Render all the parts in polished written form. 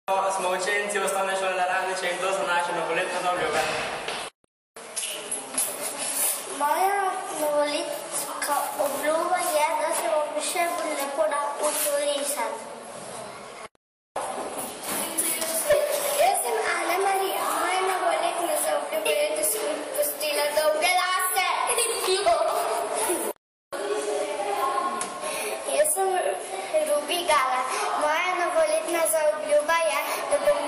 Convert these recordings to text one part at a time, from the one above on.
Smo učenci osnovne šole Radniče in to so naše novoletne obljube. Moja novoletna obljuba je, da se bom še bolj lepo naučil risati. Jaz sem Ana Marija. Moja novoletna zaobljuba je, da sem pustila dolge lase. Jaz sem Rubi Gala. Moja novoletna zaobljuba je, da bom,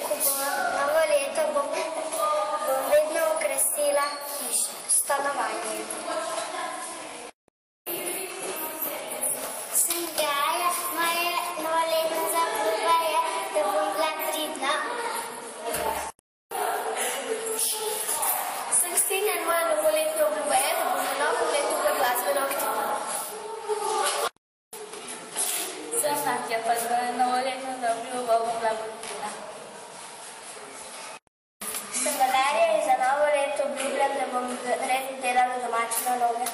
ko bo novo leto, bom vedno okrasila stanovanje. Sem Gaja. Moja novoletna zaobljuba je, da bom bila pridna. Sem Ksenija in moja novoletna obljuba je, da bom na novem letu bila glasbeno aktivna. Sem Natja, pa za novoletno zaobljubo bom bila pridna. Sem Valerija in za novo leto obljubljam, da bom redno delala domače naloge.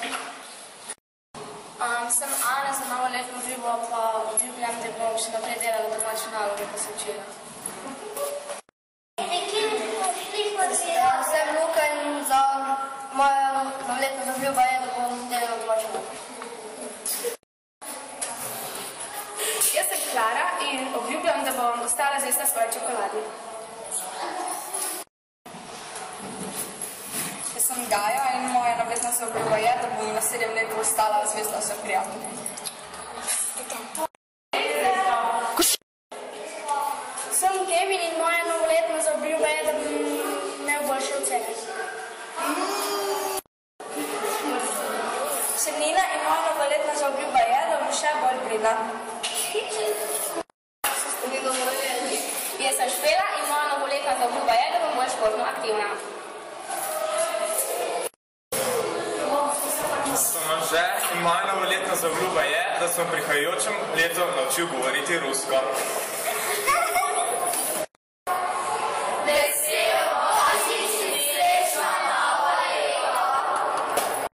Sem Ana, za novoletno obljubo pa obljubljam, da bom še naprej delala domače naloge, ko se učila. Sem Luka in za moja novoletna zaobljuba je, da bom delala domače naloge. Jaz sem Klara in obljubljam, da bom ostala zvesta svoji čokoladi. Jaz sem Gaja in moja novoletna zaobljuba je, da bom v naslednjem letu ostala zvesta svojim prijateljem. Sem Kevin in moja novoletna zaobljuba je, da bom imel boljše ocene. Sem Nina in moja novoletna zaobljuba je, da bom še bolj pridna. Jaz sem Špela in moja novoletna zaobljuba je, da bom bolj športno aktivna. Sem Anže in moja novoletna zaobljuba je, da sem v prihajajočem letu naučil govoriti rusko.